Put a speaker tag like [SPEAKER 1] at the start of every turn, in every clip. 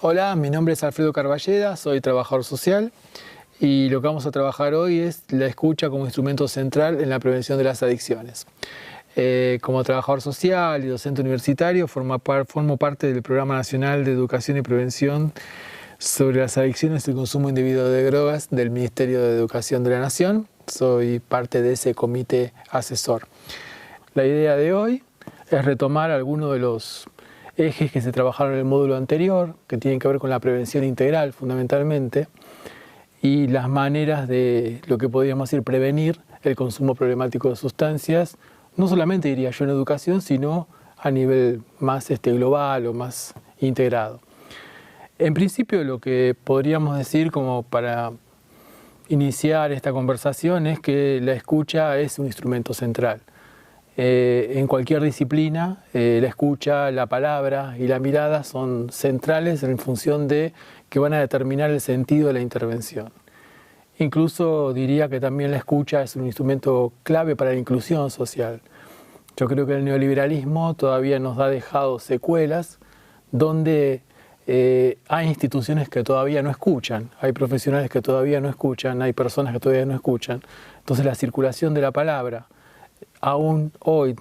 [SPEAKER 1] Hola, mi nombre es Alfredo Carballeda, soy trabajador social y lo que vamos a trabajar hoy es la escucha como instrumento central en la prevención de las adicciones. Como trabajador social y docente universitario formo parte del Programa Nacional de Educación y Prevención sobre las adicciones y el consumo indebido de drogas del Ministerio de Educación de la Nación. Soy parte de ese comité asesor. La idea de hoy es retomar algunos de los ejes que se trabajaron en el módulo anterior, que tienen que ver con la prevención integral fundamentalmente, y las maneras de lo que podríamos decir prevenir el consumo problemático de sustancias, no solamente diría yo en educación, sino a nivel más global o más integrado. En principio lo que podríamos decir como para iniciar esta conversación es que la escucha es un instrumento central. En cualquier disciplina, la escucha, la palabra y la mirada son centrales en función de que van a determinar el sentido de la intervención. Incluso diría que también la escucha es un instrumento clave para la inclusión social. Yo creo que el neoliberalismo todavía nos ha dejado secuelas donde hay instituciones que todavía no escuchan, hay profesionales que todavía no escuchan, hay personas que todavía no escuchan. Entonces la circulación de la palabra, aún hoy,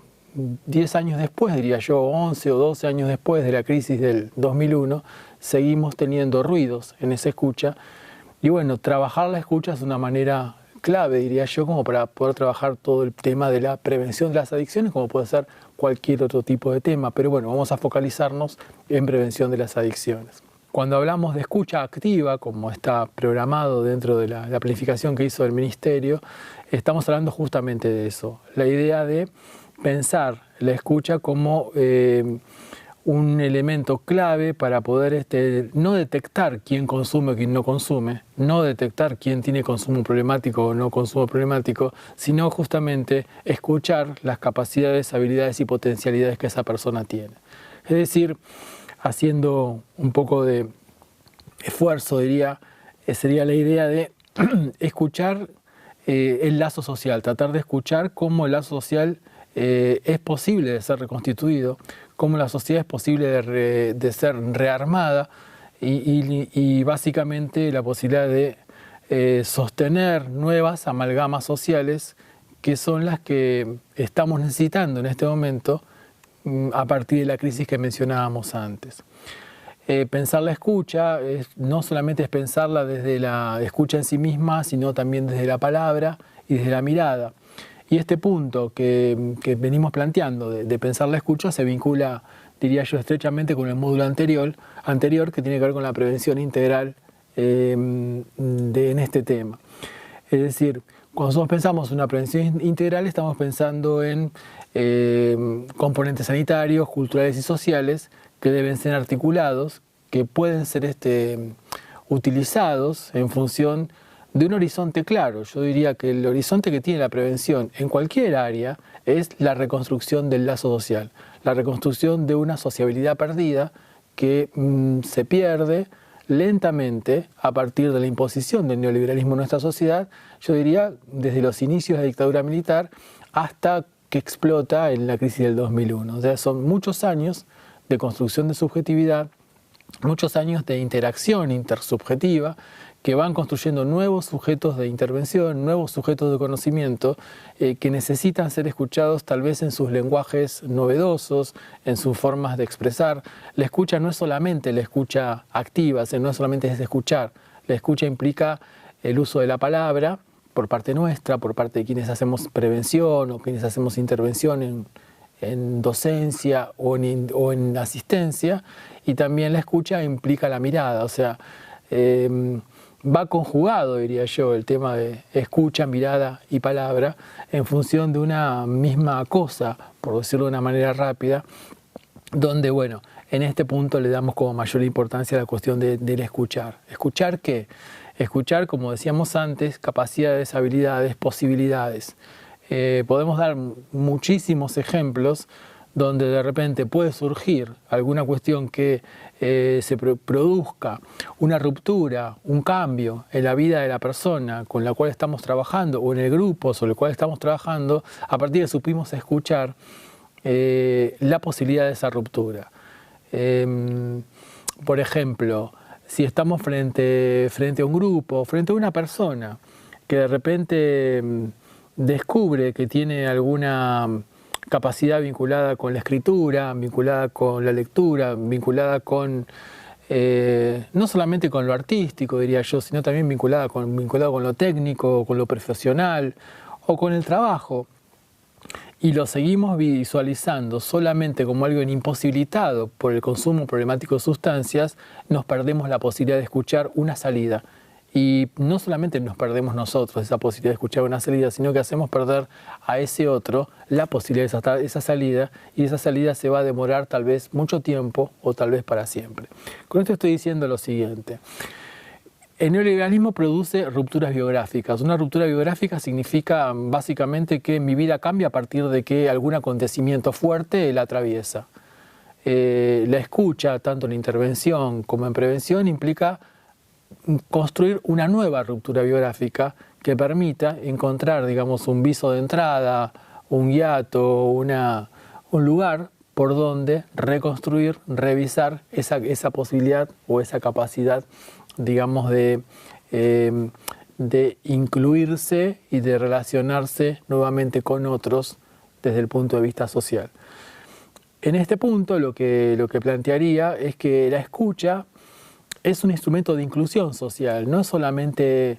[SPEAKER 1] 10 años después, diría yo, 11 o 12 años después de la crisis del 2001, seguimos teniendo ruidos en esa escucha. Y bueno, trabajar la escucha es una manera clave, diría yo, como para poder trabajar todo el tema de la prevención de las adicciones, como puede ser cualquier otro tipo de tema. Pero bueno, vamos a focalizarnos en prevención de las adicciones. Cuando hablamos de escucha activa, como está programado dentro de la planificación que hizo el Ministerio, estamos hablando justamente de eso. La idea de pensar la escucha como un elemento clave para poder no detectar quién consume o quién no consume, no detectar quién tiene consumo problemático o no consumo problemático, sino justamente escuchar las capacidades, habilidades y potencialidades que esa persona tiene. Es decir, haciendo un poco de esfuerzo, diría, sería la idea de escuchar el lazo social, tratar de escuchar cómo el lazo social es posible de ser reconstituido, cómo la sociedad es posible de ser rearmada y básicamente la posibilidad de sostener nuevas amalgamas sociales que son las que estamos necesitando en este momento a partir de la crisis que mencionábamos antes. Pensar la escucha no solamente es pensarla desde la escucha en sí misma, sino también desde la palabra y desde la mirada. Y este punto que venimos planteando de pensar la escucha se vincula, diría yo, estrechamente con el módulo anterior que tiene que ver con la prevención integral en este tema. Es decir, cuando nosotros pensamos en una prevención integral estamos pensando en componentes sanitarios, culturales y sociales que deben ser articulados, que pueden ser utilizados en función de un horizonte claro. Yo diría que el horizonte que tiene la prevención en cualquier área es la reconstrucción del lazo social, la reconstrucción de una sociabilidad perdida que se pierde lentamente a partir de la imposición del neoliberalismo en nuestra sociedad, yo diría desde los inicios de la dictadura militar hasta que explota en la crisis del 2001. O sea, son muchos años de construcción de subjetividad, muchos años de interacción intersubjetiva que van construyendo nuevos sujetos de intervención, nuevos sujetos de conocimiento que necesitan ser escuchados tal vez en sus lenguajes novedosos, en sus formas de expresar. La escucha no es solamente la escucha activa, no es solamente es escuchar. La escucha implica el uso de la palabra por parte nuestra, por parte de quienes hacemos prevención o quienes hacemos intervención en docencia o en asistencia, y también la escucha implica la mirada, o sea, va conjugado, diría yo, el tema de escucha, mirada y palabra en función de una misma cosa, por decirlo de una manera rápida, donde, bueno, en este punto le damos como mayor importancia a la cuestión del escuchar. ¿Escuchar qué? Escuchar, como decíamos antes, capacidades, habilidades, posibilidades. Podemos dar muchísimos ejemplos donde de repente puede surgir alguna cuestión que se produzca una ruptura, un cambio en la vida de la persona con la cual estamos trabajando o en el grupo sobre el cual estamos trabajando, a partir de supimos escuchar la posibilidad de esa ruptura. por ejemplo, si estamos frente a un grupo, frente a una persona que de repente descubre que tiene alguna capacidad vinculada con la escritura, vinculada con la lectura, vinculada con, no solamente con lo artístico, diría yo, sino también vinculado con lo técnico, con lo profesional o con el trabajo, y lo seguimos visualizando solamente como algo imposibilitado por el consumo problemático de sustancias, nos perdemos la posibilidad de escuchar una salida. Y no solamente nos perdemos nosotros esa posibilidad de escuchar una salida, sino que hacemos perder a ese otro la posibilidad de esa salida, y esa salida se va a demorar tal vez mucho tiempo o tal vez para siempre. Con esto estoy diciendo lo siguiente. El neoliberalismo produce rupturas biográficas. Una ruptura biográfica significa básicamente que mi vida cambia a partir de que algún acontecimiento fuerte la atraviesa. La escucha, tanto en intervención como en prevención, implica construir una nueva ruptura biográfica que permita encontrar, digamos, un viso de entrada, un hiato, un lugar por donde reconstruir, revisar esa posibilidad o esa capacidad, digamos, de incluirse y de relacionarse nuevamente con otros desde el punto de vista social. En este punto lo que plantearía es que la escucha es un instrumento de inclusión social, no es solamente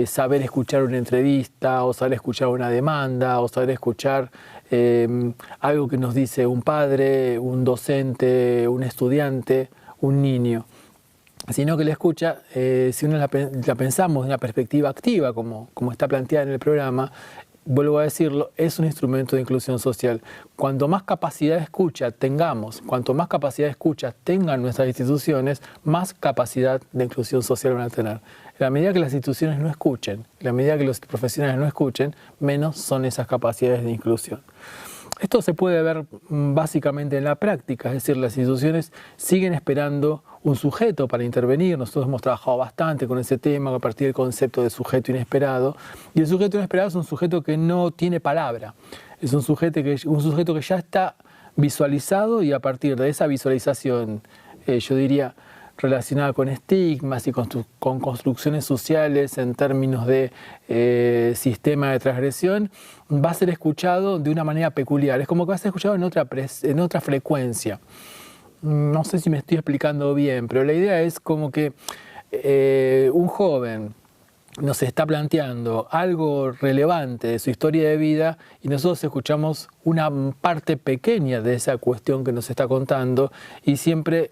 [SPEAKER 1] saber escuchar una entrevista o saber escuchar una demanda o saber escuchar algo que nos dice un padre, un docente, un estudiante, un niño, sino que la escucha, si uno la pensamos de una perspectiva activa, como está planteada en el programa, vuelvo a decirlo, es un instrumento de inclusión social. Cuanto más capacidad de escucha tengamos, cuanto más capacidad de escucha tengan nuestras instituciones, más capacidad de inclusión social van a tener. En la medida que las instituciones no escuchen, en la medida que los profesionales no escuchen, menos son esas capacidades de inclusión. Esto se puede ver básicamente en la práctica, es decir, las instituciones siguen esperando un sujeto para intervenir. Nosotros hemos trabajado bastante con ese tema a partir del concepto de sujeto inesperado, y el sujeto inesperado es un sujeto que no tiene palabra, es un sujeto que ya está visualizado, y a partir de esa visualización, yo diría, relacionada con estigmas y con construcciones sociales en términos de sistema de transgresión, va a ser escuchado de una manera peculiar. Es como que va a ser escuchado en otra frecuencia. No sé si me estoy explicando bien, pero la idea es como que un joven nos está planteando algo relevante de su historia de vida y nosotros escuchamos una parte pequeña de esa cuestión que nos está contando, y siempre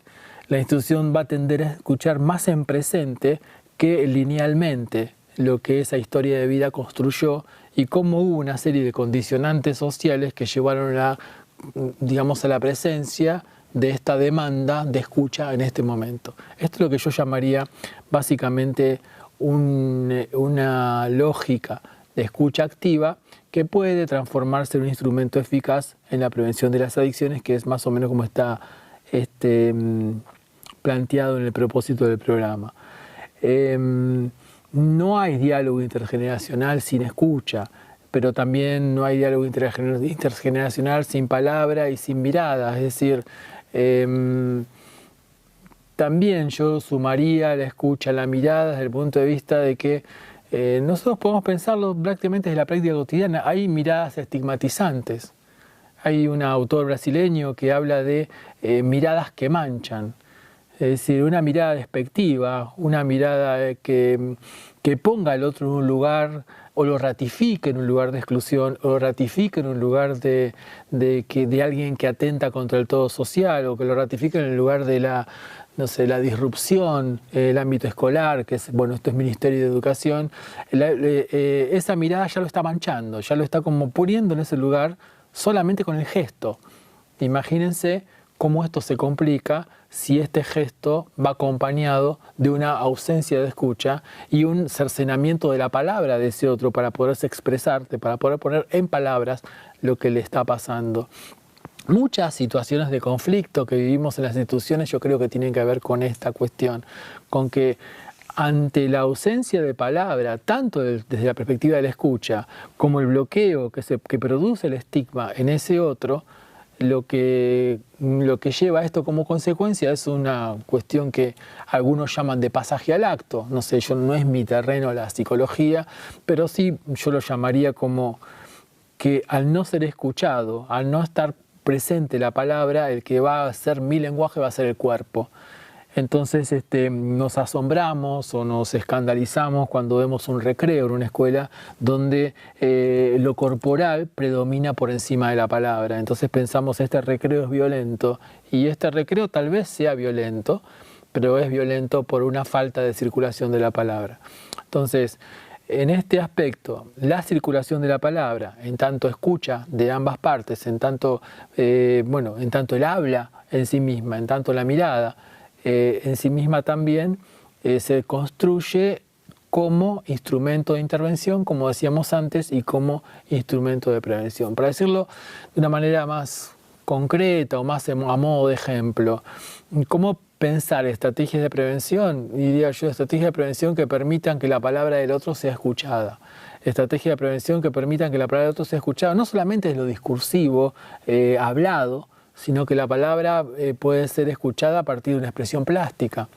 [SPEAKER 1] la institución va a tender a escuchar más en presente que linealmente lo que esa historia de vida construyó y cómo hubo una serie de condicionantes sociales que llevaron digamos, a la presencia de esta demanda de escucha en este momento. Esto es lo que yo llamaría básicamente una lógica de escucha activa que puede transformarse en un instrumento eficaz en la prevención de las adicciones, que es más o menos como está planteado en el propósito del programa. No hay diálogo intergeneracional sin escucha, pero también no hay diálogo intergeneracional sin palabra y sin mirada. Es decir, también yo sumaría la escucha, la mirada, desde el punto de vista de que nosotros podemos pensarlo prácticamente desde la práctica cotidiana. Hay miradas estigmatizantes. Hay un autor brasileño que habla de miradas que manchan. Es decir, una mirada despectiva, una mirada que ponga al otro en un lugar, o lo ratifique en un lugar de exclusión, o lo ratifique en un lugar de alguien que atenta contra el todo social, o que lo ratifique en el lugar de la disrupción, el ámbito escolar, que es, bueno, esto es Ministerio de Educación. Esa mirada ya lo está manchando, ya lo está como poniendo en ese lugar solamente con el gesto. Imagínense cómo esto se complica si este gesto va acompañado de una ausencia de escucha y un cercenamiento de la palabra de ese otro para poderse expresar, para poder poner en palabras lo que le está pasando. Muchas situaciones de conflicto que vivimos en las instituciones yo creo que tienen que ver con esta cuestión, con que ante la ausencia de palabra, tanto desde la perspectiva de la escucha como el bloqueo que produce el estigma en ese otro, lo que lleva a esto como consecuencia es una cuestión que algunos llaman de pasaje al acto. No sé, no es mi terreno la psicología, pero sí yo lo llamaría como que al no ser escuchado, al no estar presente la palabra, el que va a ser mi lenguaje va a ser el cuerpo. Entonces nos asombramos o nos escandalizamos cuando vemos un recreo en una escuela donde lo corporal predomina por encima de la palabra. Entonces pensamos, este recreo es violento, y este recreo tal vez sea violento, pero es violento por una falta de circulación de la palabra. Entonces, en este aspecto, la circulación de la palabra, en tanto escucha de ambas partes, en tanto el habla en sí misma, en tanto la mirada, en sí misma también se construye como instrumento de intervención, como decíamos antes, y como instrumento de prevención. Para decirlo de una manera más concreta o más a modo de ejemplo, ¿cómo pensar estrategias de prevención? Diría yo, estrategias de prevención que permitan que la palabra del otro sea escuchada. Estrategias de prevención que permitan que la palabra del otro sea escuchada, no solamente es lo discursivo, hablado, sino que la palabra puede ser escuchada a partir de una expresión plástica.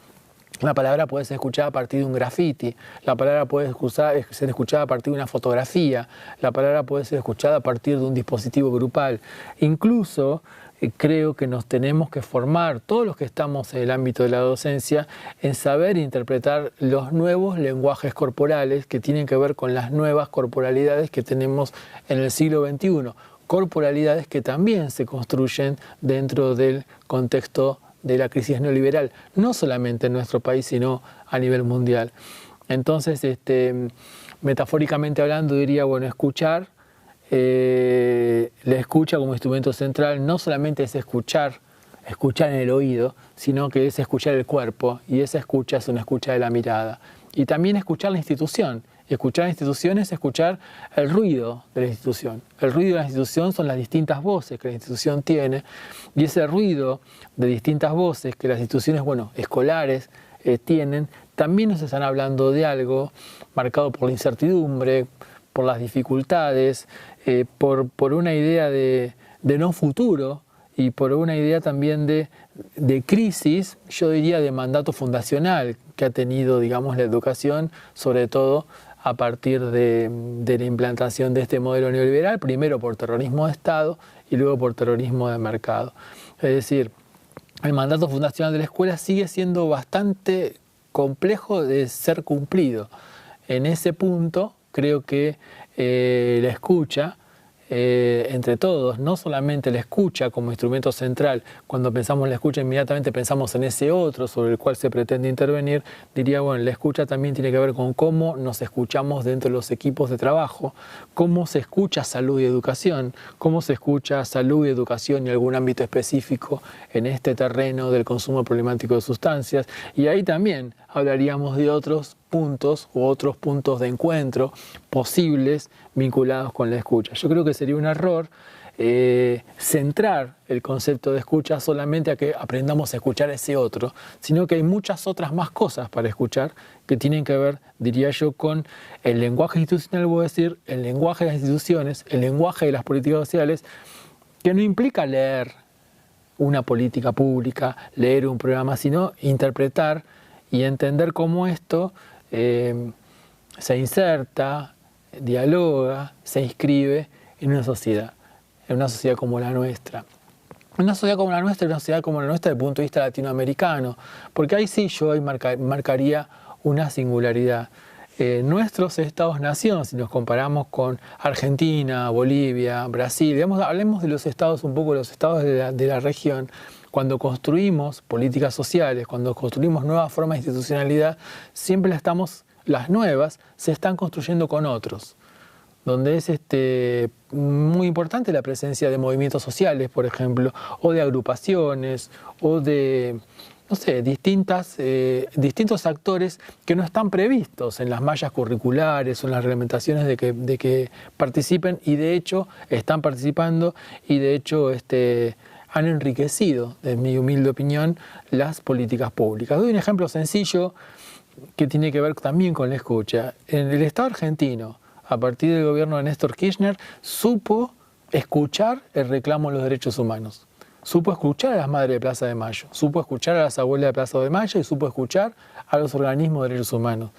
[SPEAKER 1] La palabra puede ser escuchada a partir de un graffiti, la palabra puede ser escuchada a partir de una fotografía, la palabra puede ser escuchada a partir de un dispositivo grupal. Incluso creo que nos tenemos que formar, todos los que estamos en el ámbito de la docencia, en saber interpretar los nuevos lenguajes corporales que tienen que ver con las nuevas corporalidades que tenemos en el siglo XXI. Corporalidades que también se construyen dentro del contexto de la crisis neoliberal, no solamente en nuestro país, sino a nivel mundial. Entonces, metafóricamente hablando, diría, bueno, escuchar, la escucha como instrumento central no solamente es escuchar en el oído, sino que es escuchar el cuerpo, y esa escucha es una escucha de la mirada. Y también escuchar la institución. Escuchar la institución es escuchar el ruido de la institución. El ruido de la institución son las distintas voces que la institución tiene, y ese ruido de distintas voces que las instituciones, escolares tienen, también nos están hablando de algo marcado por la incertidumbre, por las dificultades, por una idea de no futuro, y por una idea también de crisis, yo diría de mandato fundacional que ha tenido, digamos, la educación, sobre todo a partir de la implantación de este modelo neoliberal, primero por terrorismo de Estado y luego por terrorismo de mercado. Es decir, el mandato fundacional de la escuela sigue siendo bastante complejo de ser cumplido. En ese punto creo que la escucha, entre todos, no solamente la escucha como instrumento central, cuando pensamos en la escucha inmediatamente pensamos en ese otro sobre el cual se pretende intervenir, diría, la escucha también tiene que ver con cómo nos escuchamos dentro de los equipos de trabajo, cómo se escucha salud y educación, cómo se escucha salud y educación y algún ámbito específico en este terreno del consumo problemático de sustancias, y ahí también hablaríamos de otros puntos u otros puntos de encuentro posibles vinculados con la escucha. Yo creo que sería un error centrar el concepto de escucha solamente a que aprendamos a escuchar a ese otro, sino que hay muchas otras más cosas para escuchar que tienen que ver, diría yo, con el lenguaje institucional, voy a decir, el lenguaje de las instituciones, el lenguaje de las políticas sociales, que no implica leer una política pública, leer un programa, sino interpretar y entender cómo esto se inserta, dialoga, se inscribe en una sociedad como la nuestra. Una sociedad como la nuestra, una sociedad como la nuestra desde el punto de vista latinoamericano, porque ahí sí yo marcaría una singularidad. Nuestros estados-nación, si nos comparamos con Argentina, Bolivia, Brasil, hablemos de los estados, un poco de los estados de la región. Cuando construimos políticas sociales, cuando construimos nuevas formas de institucionalidad, siempre las nuevas se están construyendo con otros, donde es muy importante la presencia de movimientos sociales, por ejemplo, o de agrupaciones, o de, no sé, distintos actores que no están previstos en las mallas curriculares o en las reglamentaciones de que participen, y de hecho están participando, y de hecho han enriquecido, en mi humilde opinión, las políticas públicas. Doy un ejemplo sencillo que tiene que ver también con la escucha. En el Estado argentino, a partir del gobierno de Néstor Kirchner, supo escuchar el reclamo de los derechos humanos. Supo escuchar a las madres de Plaza de Mayo, supo escuchar a las abuelas de Plaza de Mayo y supo escuchar a los organismos de derechos humanos.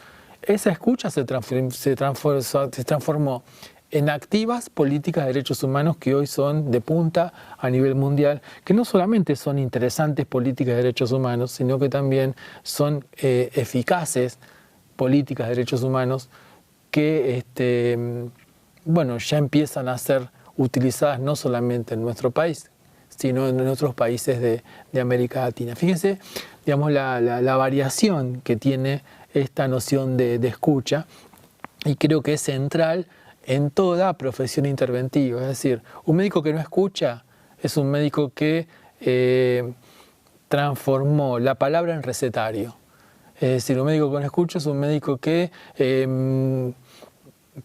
[SPEAKER 1] Esa escucha se transformó en activas políticas de derechos humanos que hoy son de punta a nivel mundial, que no solamente son interesantes políticas de derechos humanos, sino que también son eficaces políticas de derechos humanos que bueno, ya empiezan a ser utilizadas no solamente en nuestro país, sino en otros países de América Latina. Fíjense, digamos, la variación que tiene esta noción de escucha, y creo que es central en toda profesión interventiva. Es decir, un médico que no escucha es un médico que transformó la palabra en recetario. Es decir, un médico que no escucha es un médico que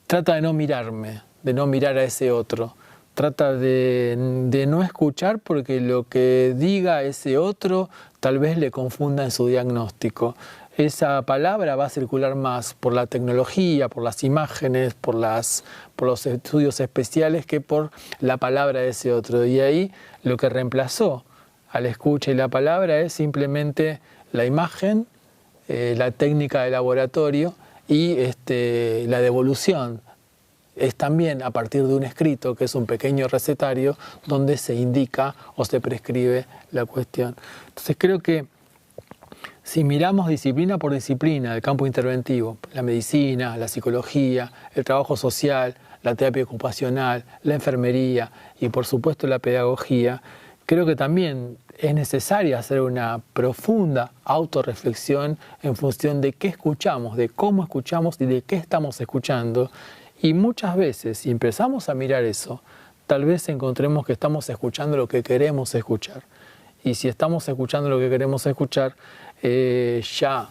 [SPEAKER 1] trata de no mirarme, de no mirar a ese otro. Trata de no escuchar porque lo que diga ese otro tal vez le confunda en su diagnóstico. Esa palabra va a circular más por la tecnología, por las imágenes, por los estudios especiales que por la palabra de ese otro. Y ahí lo que reemplazó a la escucha y la palabra es simplemente la imagen, la técnica de laboratorio y la devolución. Es también a partir de un escrito, que es un pequeño recetario, donde se indica o se prescribe la cuestión. Entonces creo que si miramos disciplina por disciplina del campo interventivo, la medicina, la psicología, el trabajo social, la terapia ocupacional, la enfermería y por supuesto la pedagogía, creo que también es necesaria hacer una profunda autorreflexión en función de qué escuchamos, de cómo escuchamos y de qué estamos escuchando. Y muchas veces, si empezamos a mirar eso, tal vez encontremos que estamos escuchando lo que queremos escuchar. Y si estamos escuchando lo que queremos escuchar, ya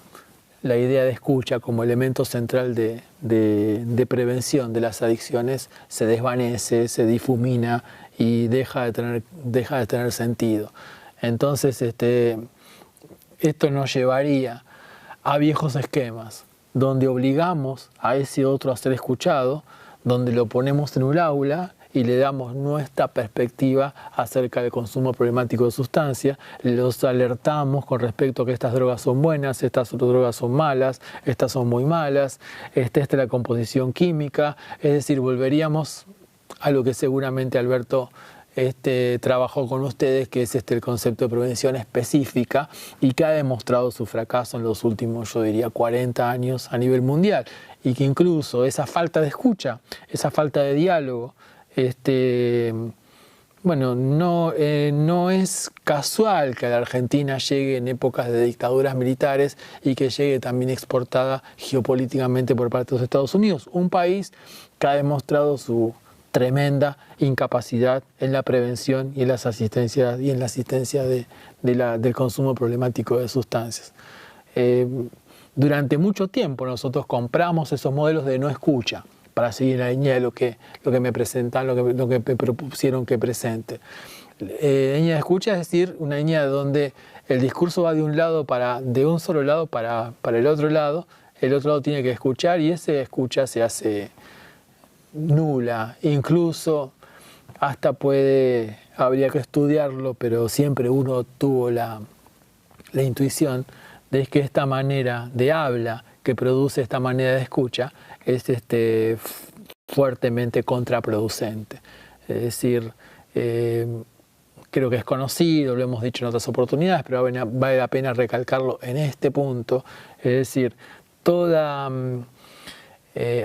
[SPEAKER 1] la idea de escucha como elemento central de prevención de las adicciones se desvanece, se difumina y deja de tener sentido. Entonces, esto nos llevaría a viejos esquemas, donde obligamos a ese otro a ser escuchado, donde lo ponemos en un aula y le damos nuestra perspectiva acerca del consumo problemático de sustancias, los alertamos con respecto a que estas drogas son buenas, estas otras drogas son malas, estas son muy malas, esta es la composición química, es decir, volveríamos a lo que seguramente Alberto trabajó con ustedes, que es el concepto de prevención específica y que ha demostrado su fracaso en los últimos, yo diría, 40 años a nivel mundial, y que incluso esa falta de escucha, esa falta de diálogo, bueno, no es casual que a la Argentina llegue en épocas de dictaduras militares y que llegue también exportada geopolíticamente por parte de los Estados Unidos, un país que ha demostrado su tremenda incapacidad en la prevención y en la asistencia del consumo problemático de sustancias. Durante mucho tiempo nosotros compramos esos modelos de no escucha, para seguir en la línea de lo que me presentan, lo que me propusieron que presente. Línea de escucha es decir, una línea donde el discurso va de un solo lado para el otro lado tiene que escuchar y esa escucha se hace nula, incluso hasta habría que estudiarlo, pero siempre uno tuvo la intuición de que esta manera de habla que produce esta manera de escucha es fuertemente contraproducente. Es decir, creo que es conocido, lo hemos dicho en otras oportunidades, pero vale la pena recalcarlo en este punto. Es decir, toda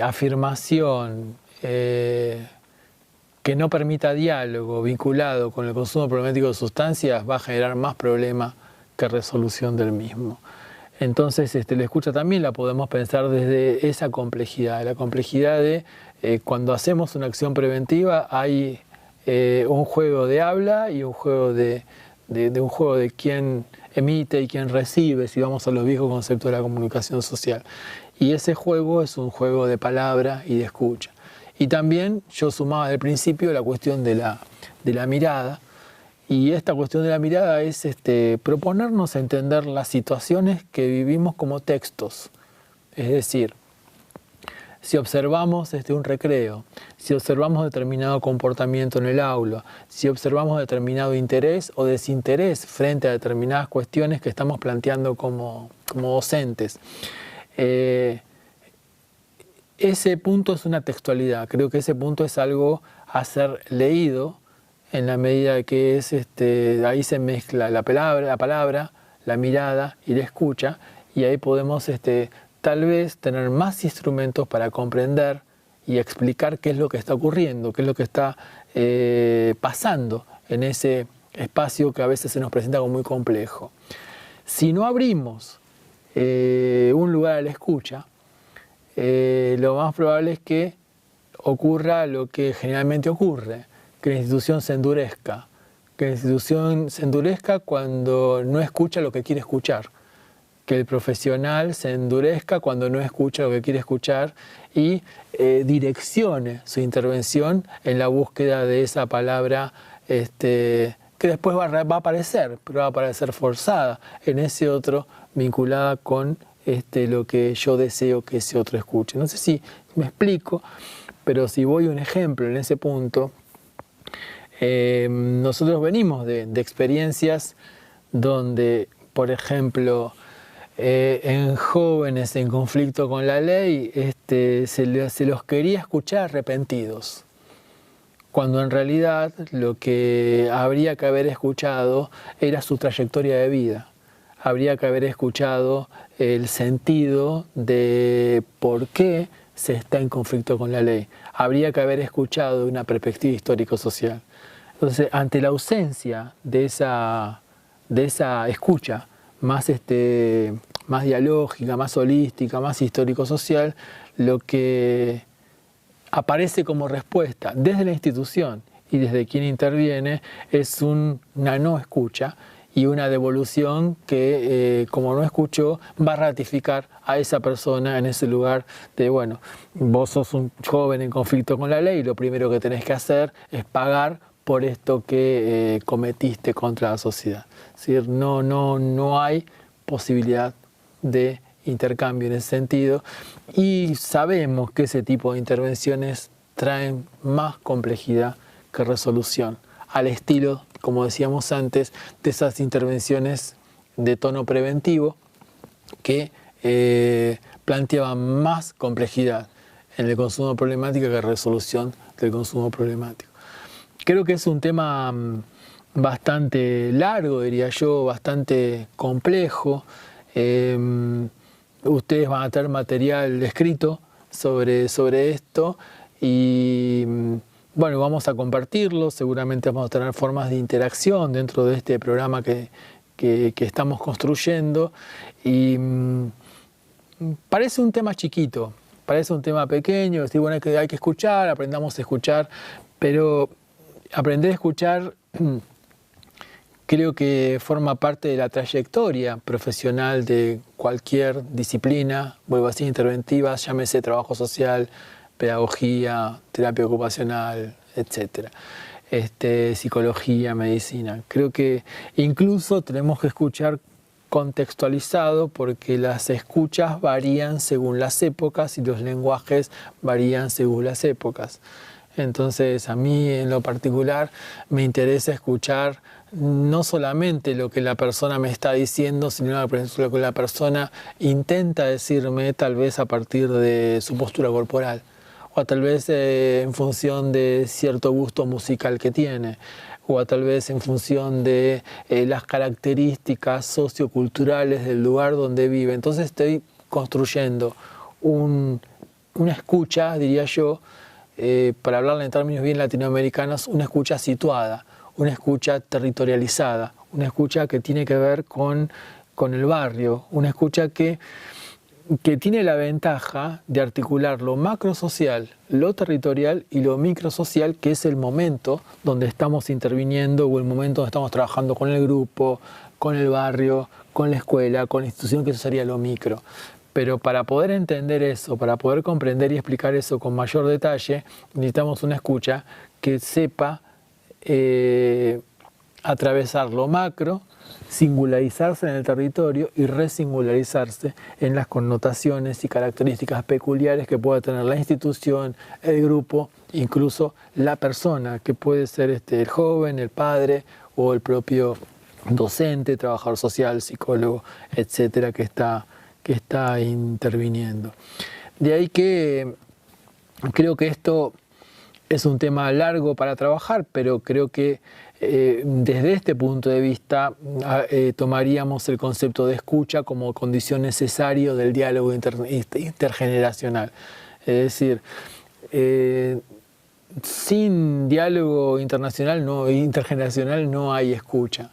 [SPEAKER 1] afirmación que no permita diálogo vinculado con el consumo problemático de sustancias va a generar más problema que resolución del mismo. Entonces, la escucha también la podemos pensar desde esa complejidad, la complejidad de cuando hacemos una acción preventiva hay un juego de habla y un juego de quién emite y quién recibe, si vamos a los viejos conceptos de la comunicación social. Y ese juego es un juego de palabra y de escucha. Y también yo sumaba al principio la cuestión de la mirada. Y esta cuestión de la mirada es proponernos entender las situaciones que vivimos como textos. Es decir, si observamos un recreo, si observamos determinado comportamiento en el aula, si observamos determinado interés o desinterés frente a determinadas cuestiones que estamos planteando como docentes. Ese punto es una textualidad, creo que ese punto es algo a ser leído en la medida que ahí se mezcla la palabra, la mirada y la escucha, y ahí podemos tal vez tener más instrumentos para comprender y explicar qué es lo que está ocurriendo, qué es lo que está pasando en ese espacio que a veces se nos presenta como muy complejo. Si no abrimos un lugar a la escucha, lo más probable es que ocurra lo que generalmente ocurre, que la institución se endurezca, cuando no escucha lo que quiere escuchar, que el profesional se endurezca cuando no escucha lo que quiere escuchar y direccione su intervención en la búsqueda de esa palabra que después va a aparecer, pero va a aparecer forzada en ese otro, vinculada con lo que yo deseo que ese otro escuche. No sé si me explico, pero si voy a un ejemplo en ese punto, nosotros venimos de experiencias donde, por ejemplo, en jóvenes en conflicto con la ley, se los quería escuchar arrepentidos, cuando en realidad lo que habría que haber escuchado era su trayectoria de vida. Habría que haber escuchado el sentido de por qué se está en conflicto con la ley. Habría que haber escuchado una perspectiva histórico-social. Entonces, ante la ausencia de esa escucha más dialógica, más holística, más histórico-social, lo que aparece como respuesta desde la institución y desde quien interviene es una no escucha y una devolución que, como no escuchó, va a ratificar a esa persona en ese lugar de, bueno, vos sos un joven en conflicto con la ley y lo primero que tenés que hacer es pagar por esto que cometiste contra la sociedad. Es decir, no hay posibilidad de intercambio en ese sentido, y sabemos que ese tipo de intervenciones traen más complejidad que resolución, al estilo, como decíamos antes, de esas intervenciones de tono preventivo que planteaban más complejidad en el consumo problemático que resolución del consumo problemático. Creo que es un tema bastante largo, diría yo, bastante complejo. Ustedes van a tener material escrito sobre esto y bueno, vamos a compartirlo, seguramente vamos a tener formas de interacción dentro de este programa que estamos construyendo, y parece un tema chiquito, parece un tema pequeño, decir, bueno, hay que escuchar, aprendamos a escuchar, pero aprender a escuchar creo que forma parte de la trayectoria profesional de cualquier disciplina, vuelvo a decir, interventiva, llámese trabajo social, pedagogía, terapia ocupacional, etc. Psicología, medicina. Creo que incluso tenemos que escuchar contextualizado, porque las escuchas varían según las épocas y los lenguajes varían según las épocas. Entonces, a mí en lo particular me interesa escuchar no solamente lo que la persona me está diciendo, sino lo que la persona intenta decirme, tal vez a partir de su postura corporal, o tal vez en función de cierto gusto musical que tiene, o tal vez en función de las características socioculturales del lugar donde vive. Entonces estoy construyendo una escucha, diría yo, para hablarle en términos bien latinoamericanos, una escucha situada, una escucha territorializada, una escucha que tiene que ver con el barrio, una escucha que tiene la ventaja de articular lo macrosocial, lo territorial y lo microsocial, que es el momento donde estamos interviniendo o el momento donde estamos trabajando con el grupo, con el barrio, con la escuela, con la institución, que eso sería lo micro. Pero para poder entender eso, para poder comprender y explicar eso con mayor detalle, necesitamos una escucha que sepa atravesar lo macro, singularizarse en el territorio y resingularizarse en las connotaciones y características peculiares que pueda tener la institución, el grupo, incluso la persona, que puede ser el joven, el padre o el propio docente, trabajador social, psicólogo, etcétera, que está interviniendo. De ahí que creo que esto es un tema largo para trabajar, pero creo que desde este punto de vista tomaríamos el concepto de escucha como condición necesaria del diálogo intergeneracional. Es decir, sin diálogo intergeneracional no hay escucha.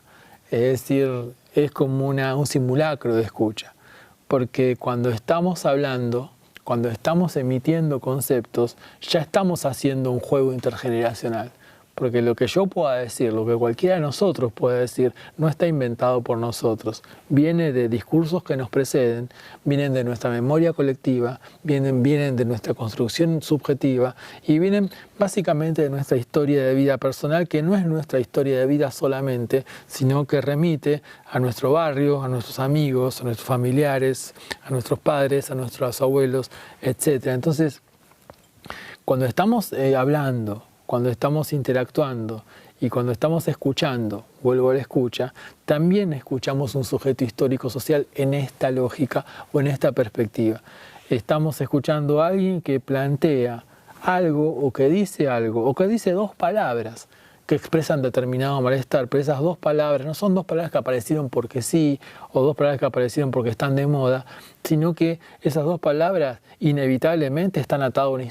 [SPEAKER 1] Es decir, es como un simulacro de escucha. Porque cuando estamos hablando, cuando estamos emitiendo conceptos, ya estamos haciendo un juego intergeneracional. Porque lo que yo pueda decir, lo que cualquiera de nosotros pueda decir, no está inventado por nosotros. Viene de discursos que nos preceden, vienen de nuestra memoria colectiva, vienen de nuestra construcción subjetiva y vienen básicamente de nuestra historia de vida personal, que no es nuestra historia de vida solamente, sino que remite a nuestro barrio, a nuestros amigos, a nuestros familiares, a nuestros padres, a nuestros abuelos, etc. Entonces, cuando estamos hablando, cuando estamos interactuando y cuando estamos escuchando, vuelvo a la escucha, también escuchamos un sujeto histórico-social en esta lógica o en esta perspectiva. Estamos escuchando a alguien que plantea algo o que dice dos palabras que expresan determinado malestar, pero esas dos palabras no son dos palabras que aparecieron porque sí o dos palabras que aparecieron porque están de moda, sino que esas dos palabras inevitablemente están atadas a una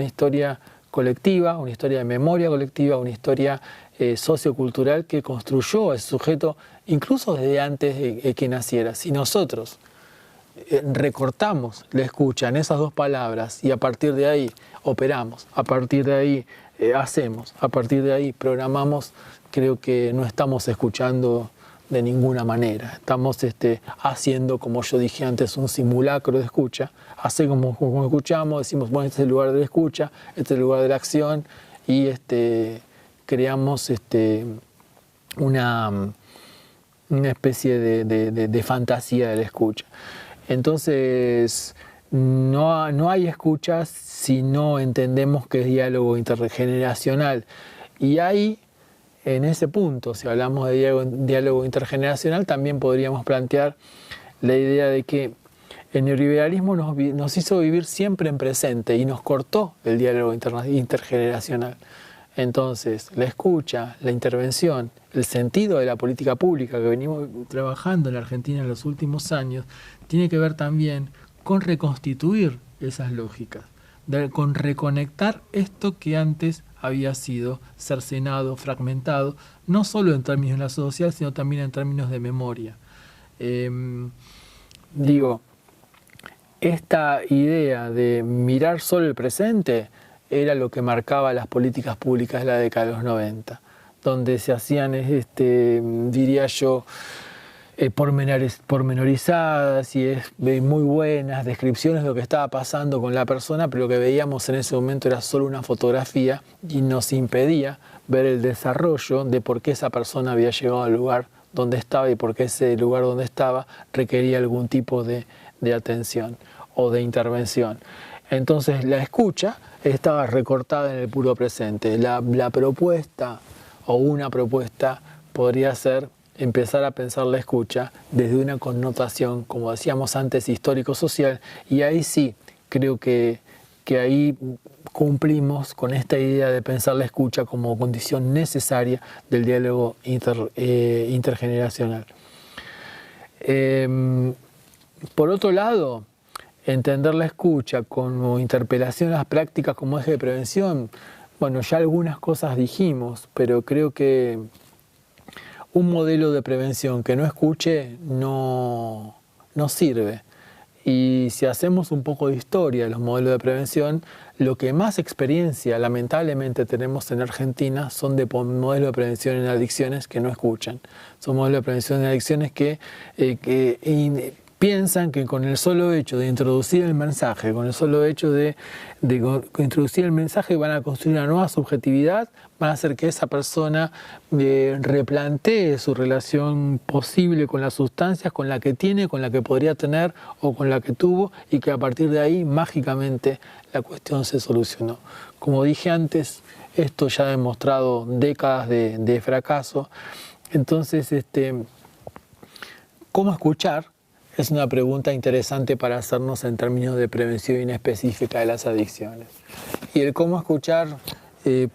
[SPEAKER 1] historia colectiva, una historia de memoria colectiva, una historia sociocultural que construyó ese sujeto incluso desde antes de que naciera. Si nosotros recortamos la escucha en esas dos palabras y a partir de ahí operamos, a partir de ahí hacemos, a partir de ahí programamos, creo que no estamos escuchando de ninguna manera. Estamos haciendo, como yo dije antes, un simulacro de escucha. Así como escuchamos, decimos, bueno, este es el lugar de la escucha, este es el lugar de la acción, y creamos una especie de fantasía de la escucha. Entonces, no hay escucha si no entendemos que es diálogo intergeneracional. Y ahí, en ese punto, si hablamos de diálogo intergeneracional, también podríamos plantear la idea de que el neoliberalismo nos hizo vivir siempre en presente y nos cortó el diálogo intergeneracional. Entonces, la escucha, la intervención, el sentido de la política pública que venimos trabajando en la Argentina en los últimos años, tiene que ver también con reconstituir esas lógicas, con reconectar esto que antes había sido cercenado, fragmentado, no solo en términos de la social, sino también en términos de memoria. Esta idea de mirar solo el presente era lo que marcaba las políticas públicas de la década de los 90, donde se hacían, diría yo, pormenorizadas y muy buenas descripciones de lo que estaba pasando con la persona, pero lo que veíamos en ese momento era solo una fotografía y nos impedía ver el desarrollo de por qué esa persona había llegado al lugar donde estaba y por qué ese lugar donde estaba requería algún tipo de atención o de intervención. Entonces la escucha estaba recortada en el puro presente. La propuesta o una propuesta podría ser empezar a pensar la escucha desde una connotación, como decíamos antes, histórico-social, y ahí sí, creo que ahí cumplimos con esta idea de pensar la escucha como condición necesaria del diálogo intergeneracional. Por otro lado, entender la escucha como interpelación a las prácticas como eje de prevención, bueno, ya algunas cosas dijimos, pero creo que un modelo de prevención que no escuche no sirve. Y si hacemos un poco de historia de los modelos de prevención, lo que más experiencia lamentablemente tenemos en Argentina son de modelos de prevención en adicciones que no escuchan. Son modelos de prevención en adicciones que piensan que con el solo hecho de introducir el mensaje, con el solo hecho de introducir el mensaje van a construir una nueva subjetividad, van a hacer que esa persona replantee su relación posible con las sustancias, con la que tiene, con la que podría tener o con la que tuvo, y que a partir de ahí mágicamente la cuestión se solucionó. Como dije antes, esto ya ha demostrado décadas de fracaso. Entonces, ¿cómo escuchar? Es una pregunta interesante para hacernos en términos de prevención inespecífica de las adicciones. Y el cómo escuchar,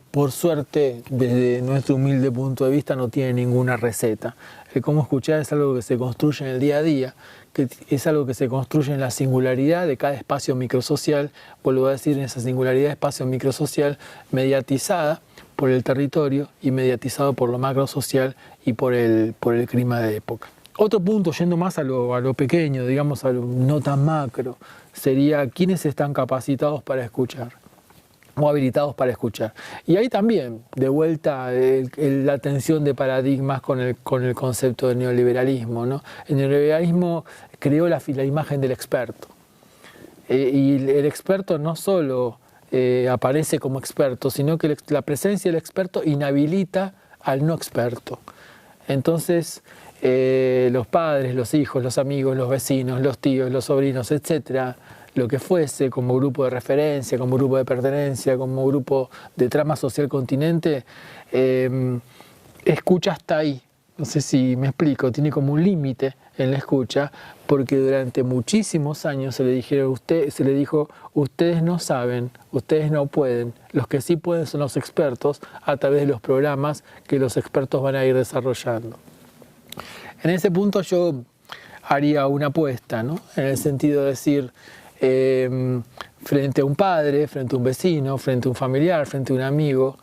[SPEAKER 1] por suerte, desde nuestro humilde punto de vista, no tiene ninguna receta. El cómo escuchar es algo que se construye en el día a día, que es algo que se construye en la singularidad de cada espacio microsocial, vuelvo a decir, en esa singularidad de espacio microsocial mediatizada por el territorio y mediatizado por lo macrosocial y por el clima de época. Otro punto, yendo más a lo pequeño, digamos a lo no tan macro, sería quiénes están capacitados para escuchar o habilitados para escuchar. Y ahí también, de vuelta, la tensión de paradigmas con el concepto del neoliberalismo, ¿no? El neoliberalismo creó la imagen del experto. Y el experto no solo aparece como experto, sino que la presencia del experto inhabilita al no experto. Entonces, los padres, los hijos, los amigos, los vecinos, los tíos, los sobrinos, etcétera, lo que fuese, como grupo de referencia, como grupo de pertenencia, como grupo de trama social continente, escucha hasta ahí. No sé si me explico, tiene como un límite en la escucha, porque durante muchísimos años se le dijo, ustedes no saben, ustedes no pueden, los que sí pueden son los expertos a través de los programas que los expertos van a ir desarrollando. En ese punto yo haría una apuesta, ¿no? En el sentido de decir, frente a un padre, frente a un vecino, frente a un familiar, frente a un amigo,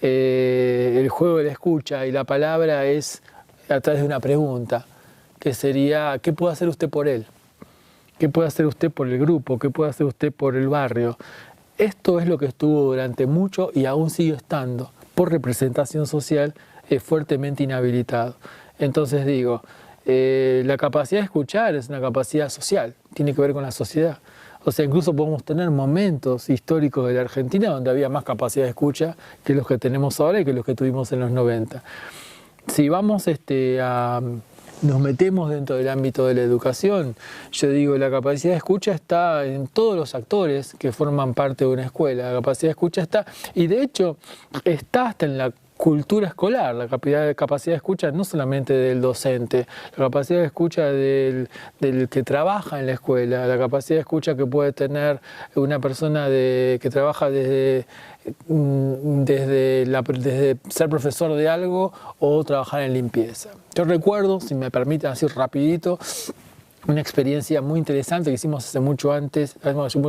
[SPEAKER 1] el juego de la escucha y la palabra es a través de una pregunta, que sería, ¿qué puede hacer usted por él? ¿Qué puede hacer usted por el grupo? ¿Qué puede hacer usted por el barrio? Esto es lo que estuvo durante mucho y aún sigue estando, por representación social, fuertemente inhabilitado. Entonces digo, la capacidad de escuchar es una capacidad social, tiene que ver con la sociedad. O sea, incluso podemos tener momentos históricos de la Argentina donde había más capacidad de escucha que los que tenemos ahora y que los que tuvimos en los 90. Si vamos nos metemos dentro del ámbito de la educación, yo digo, la capacidad de escucha está en todos los actores que forman parte de una escuela. La capacidad de escucha está, y de hecho está hasta en la cultura escolar, la capacidad de escucha no solamente del docente, la capacidad de escucha del que trabaja en la escuela, la capacidad de escucha que puede tener una persona que trabaja desde ser profesor de algo o trabajar en limpieza. Yo recuerdo, si me permiten así rapidito, una experiencia muy interesante que hicimos hace mucho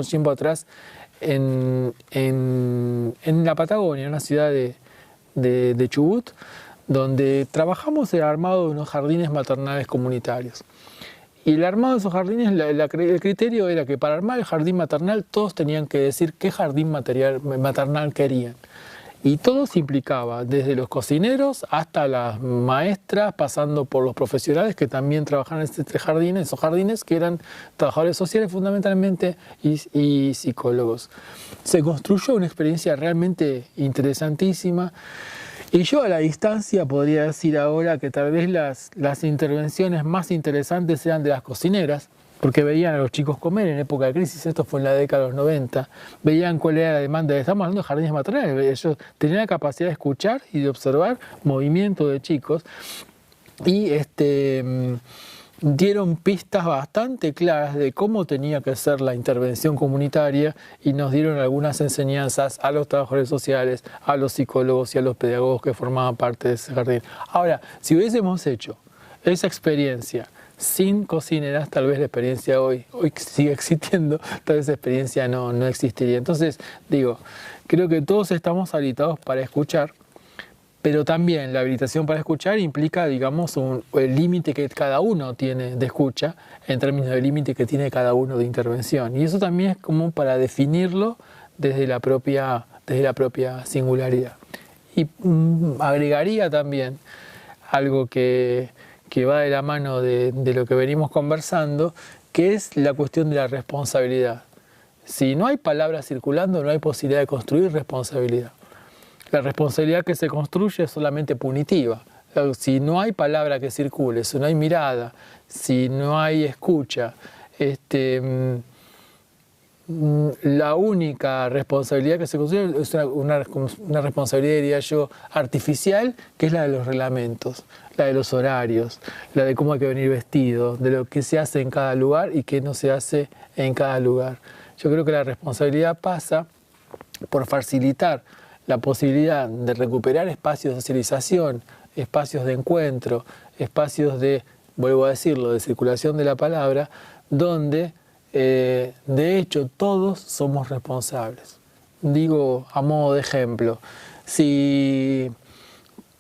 [SPEAKER 1] tiempo atrás en la Patagonia, en una ciudad de Chubut, donde trabajamos el armado de unos jardines maternales comunitarios. Y el armado de esos jardines, el criterio era que para armar el jardín maternal todos tenían que decir qué jardín maternal querían. Y todo se implicaba, desde los cocineros hasta las maestras, pasando por los profesionales que también trabajaban en esos jardines que eran trabajadores sociales fundamentalmente y psicólogos. Se construyó una experiencia realmente interesantísima. Y yo a la distancia podría decir ahora que tal vez las intervenciones más interesantes eran de las cocineras, porque veían a los chicos comer en época de crisis, esto fue en la década de los 90, veían cuál era la demanda, estamos hablando de jardines maternales, ellos tenían la capacidad de escuchar y de observar movimiento de chicos y dieron pistas bastante claras de cómo tenía que ser la intervención comunitaria y nos dieron algunas enseñanzas a los trabajadores sociales, a los psicólogos y a los pedagogos que formaban parte de ese jardín. Ahora, si hubiésemos hecho esa experiencia sin cocineras, tal vez la experiencia hoy sigue existiendo, tal vez esa experiencia no existiría. Entonces, digo, creo que todos estamos habilitados para escuchar, pero también la habilitación para escuchar implica, digamos, el límite que cada uno tiene de escucha en términos del límite que tiene cada uno de intervención. Y eso también es como para definirlo desde la propia singularidad. Y agregaría también algo que va de la mano de lo que venimos conversando, que es la cuestión de la responsabilidad. Si no hay palabras circulando, no hay posibilidad de construir responsabilidad. La responsabilidad que se construye es solamente punitiva. Si no hay palabra que circule, si no hay mirada, si no hay escucha, la única responsabilidad que se construye es una responsabilidad, diría yo, artificial, que es la de los reglamentos, la de los horarios, la de cómo hay que venir vestido, de lo que se hace en cada lugar y qué no se hace en cada lugar. Yo creo que la responsabilidad pasa por facilitar la posibilidad de recuperar espacios de socialización, espacios de encuentro, espacios de, vuelvo a decirlo, de circulación de la palabra, donde de hecho todos somos responsables. Digo a modo de ejemplo, si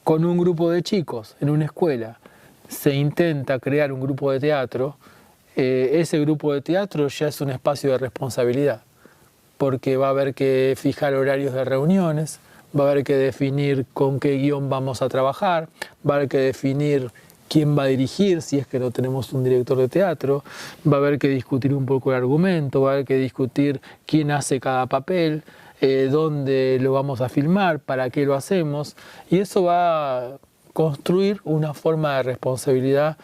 [SPEAKER 1] con un grupo de chicos en una escuela se intenta crear un grupo de teatro, ese grupo de teatro ya es un espacio de responsabilidad, porque va a haber que fijar horarios de reuniones, va a haber que definir con qué guión vamos a trabajar, va a haber que definir quién va a dirigir si es que no tenemos un director de teatro, va a haber que discutir un poco el argumento, va a haber que discutir quién hace cada papel, dónde lo vamos a filmar, para qué lo hacemos, y eso va a construir una forma de responsabilidad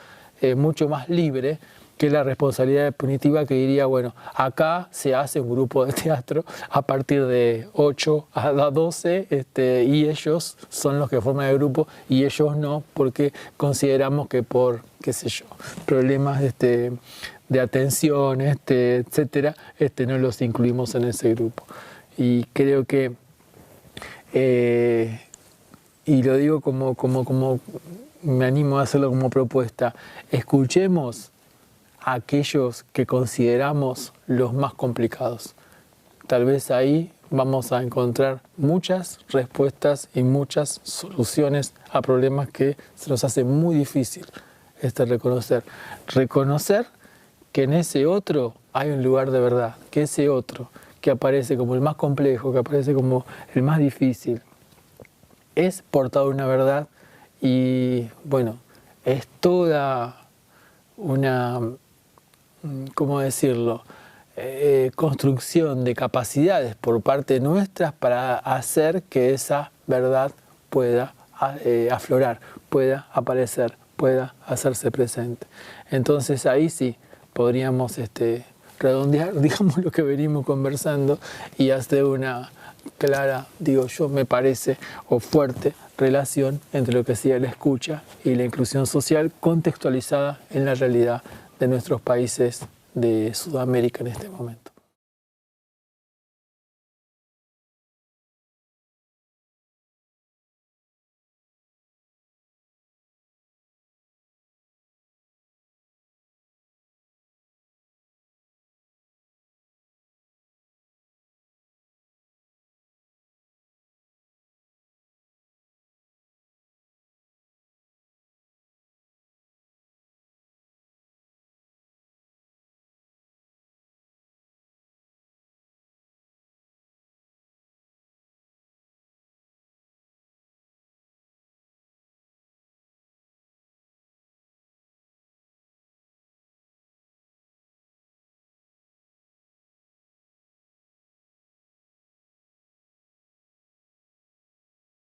[SPEAKER 1] mucho más libre que la responsabilidad punitiva que diría, bueno, acá se hace un grupo de teatro a partir de 8 a 12 y ellos son los que forman el grupo y ellos no, porque consideramos que por, qué sé yo, problemas de atención, etcétera, no los incluimos en ese grupo. Y creo que, y lo digo como me animo a hacerlo como propuesta, escuchemos a aquellos que consideramos los más complicados. Tal vez ahí vamos a encontrar muchas respuestas y muchas soluciones a problemas que se nos hace muy difícil reconocer. Reconocer que en ese otro hay un lugar de verdad, que ese otro que aparece como el más complejo, que aparece como el más difícil, es portador de una verdad y, bueno, es toda una, ¿cómo decirlo?, construcción de capacidades por parte nuestras para hacer que esa verdad pueda aflorar, pueda aparecer, pueda hacerse presente. Entonces ahí sí podríamos redondear, digamos, lo que venimos conversando y hacer una clara, digo yo, me parece, o fuerte relación entre lo que sería la escucha y la inclusión social contextualizada en la realidad de nuestros países de Sudamérica en este momento.